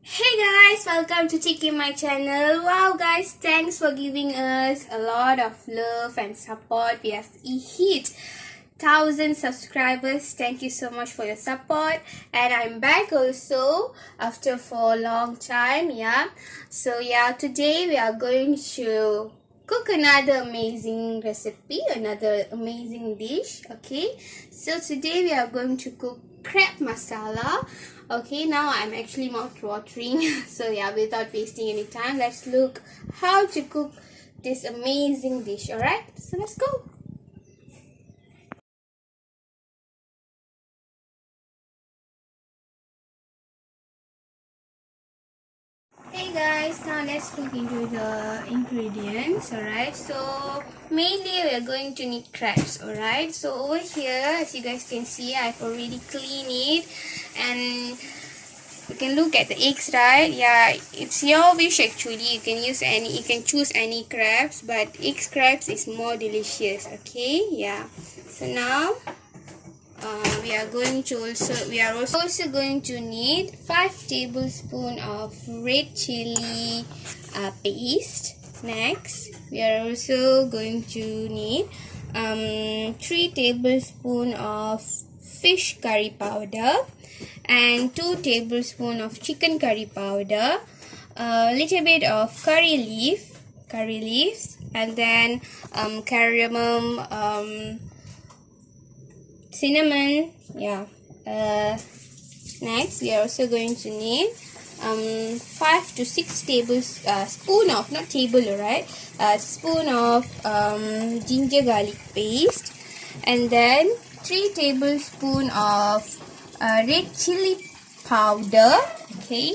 Hey guys, welcome to my channel. Wow guys, thanks for giving us a lot of love and support. We have hit 1,000 subscribers. Thank you so much for your support, and I'm back also after for a long time. So today we are going to cook another amazing recipe, another amazing dish. Okay, so today we are going to cook crab masala. Okay, now I'm actually mouth watering. So without wasting any time, let's look how to cook this amazing dish. Alright, so let's go. Hey guys, now let's look into the ingredients. Alright, so mainly we are going to need crabs. Alright, so over here, as you guys can see, I've already cleaned it, and you can look at the eggs, right? Yeah, it's your wish actually. You can use any, you can choose any crabs, but egg crabs is more delicious. Okay, yeah. So now we are also going to need 5 tablespoons of red chili paste. Next, we are also going to need 3 tablespoons of fish curry powder and 2 tablespoons of chicken curry powder, a little bit of curry leaves, and then cardamom, cinnamon. Next, we are also going to need 5 to 6 tablespoon of, not table, alright, spoon of ginger garlic paste, and then 3 tablespoons of red chili powder. Okay,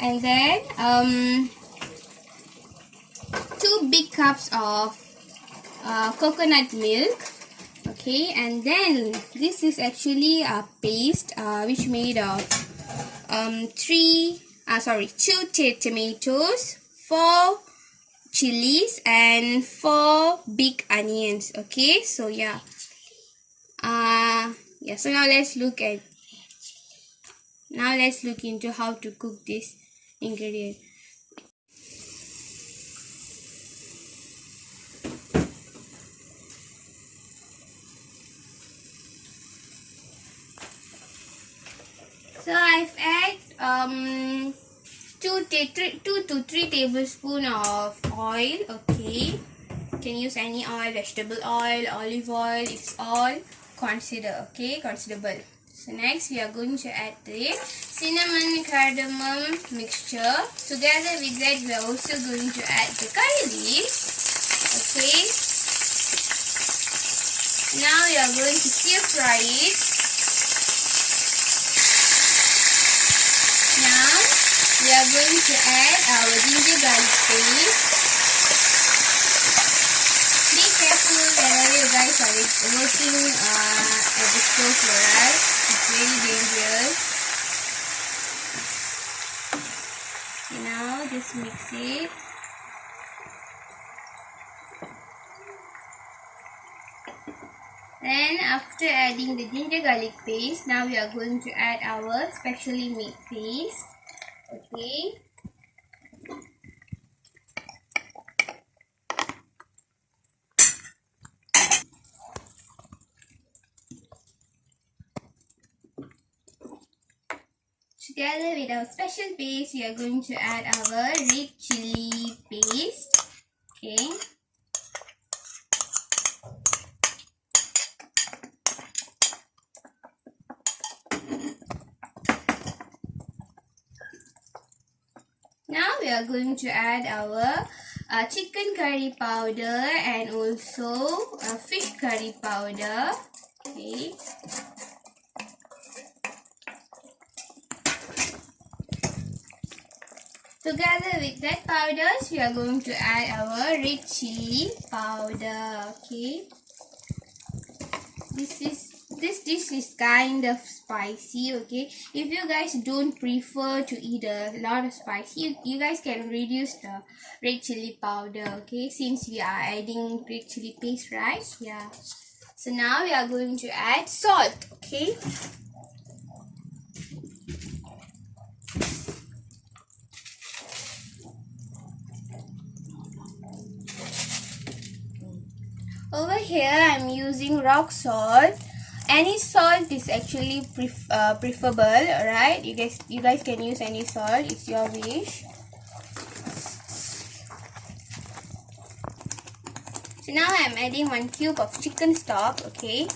and then 2 big cups of coconut milk. Okay, and then this is actually a paste which made of 2 tomatoes, 4 chilies, and 4 big onions. Okay, so so now let's look into how to cook this ingredient. So I've added 2 to 3 tablespoons of oil. Okay, you can use any oil, vegetable oil, olive oil. It's all considerable. So next we are going to add the cinnamon cardamom mixture. Together with that, we are also going to add the curry leaves. Okay, now we are going to stir fry it. Now we are going to add our ginger garlic paste. Be careful whenever you guys are working at the stove, alright? It's very dangerous. Now just mix it. Then after adding the ginger garlic paste, now we are going to add our specially made paste. Okay. Together with our special paste, we are going to add our red chili paste. Okay. Now we are going to add our chicken curry powder and also fish curry powder. Okay. Together with that powders, we are going to add our red chili powder. Okay. This dish is kind of spicy. Okay, if you guys don't prefer to eat a lot of spicy, you guys can reduce the red chili powder. Okay, since we are adding red chili paste, right? Yeah. So now we are going to add salt. Okay. Over here I'm using rock salt. Any salt is actually preferable, alright? You guys can use any salt, it's your wish. So now I'm adding 1 cube of chicken stock, okay?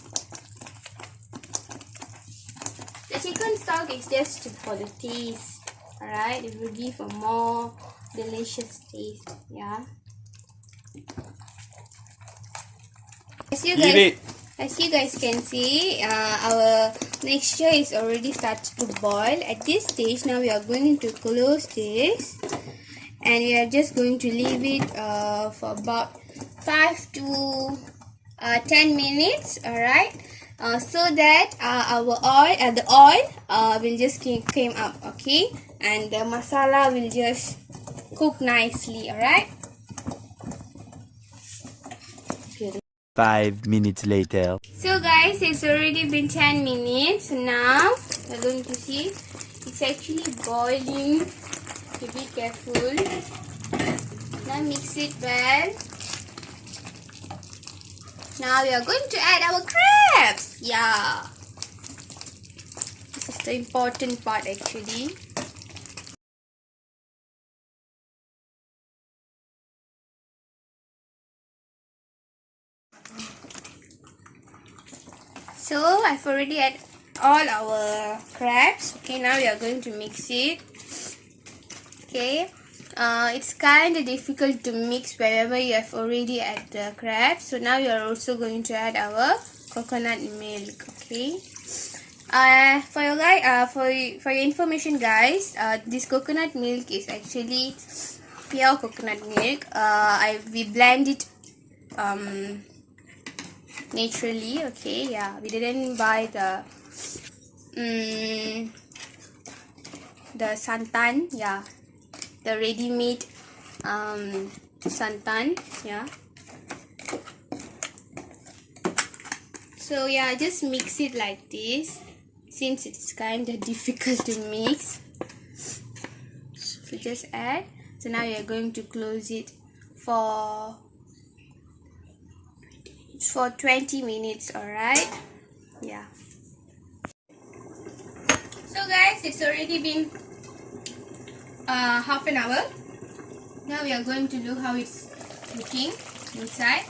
The chicken stock is just for the taste, alright? It will give a more delicious taste, yeah. As you guys can see, our mixture is already started to boil. At this stage, now we are going to close this, and we are just going to leave it for about 5 to 10 minutes, alright? So that the oil will just came up, okay? And the masala will just cook nicely, alright? 5 minutes later. So guys, it's already been 10 minutes. Now you're going to see it's actually boiling. To be careful. Now mix it well. Now we are going to add our crabs. Yeah, this is the important part actually. So I've already added all our crabs. Okay, now we are going to mix it. Okay, it's kind of difficult to mix wherever you have already added the crabs. So now we are also going to add our coconut milk. Okay, for your information, guys, this coconut milk is actually pure coconut milk. We blend it naturally, okay? Yeah, we didn't buy the santan, yeah, the ready-made santan, yeah. So yeah, just mix it like this since it's kind of difficult to mix. So just add. So now we are going to close it for 20 minutes, alright? Yeah. So guys, it's already been half an hour. Now we are going to look how it's looking inside.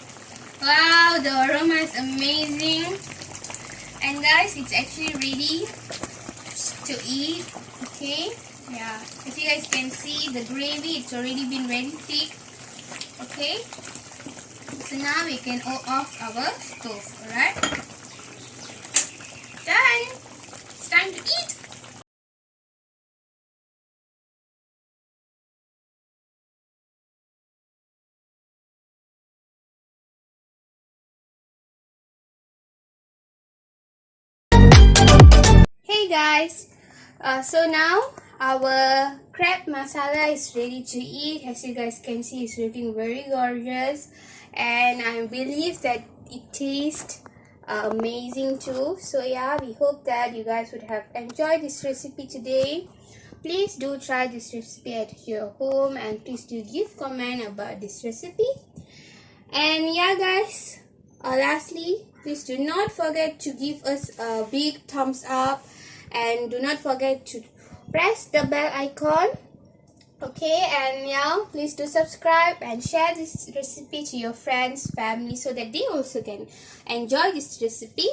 Wow, the aroma is amazing. And guys, it's actually ready to eat. Okay, yeah, as you guys can see, the gravy, it's already been very thick. Okay, so now we can off our stove. Alright, done. It's time to eat. Hey guys, so now our crab masala is ready to eat. As you guys can see, it's looking very gorgeous, and I believe that it tastes amazing too. So yeah, we hope that you guys would have enjoyed this recipe today. Please do try this recipe at your home, and please do give comment about this recipe. And yeah guys, lastly, please do not forget to give us a big thumbs up, and do not forget to press the bell icon. Okay, and yeah, please do subscribe and share this recipe to your friends, family, so that they also can enjoy this recipe.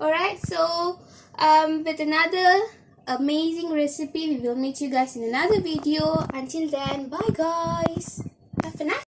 Alright, so with another amazing recipe, we will meet you guys in another video. Until then, bye guys. Have a nice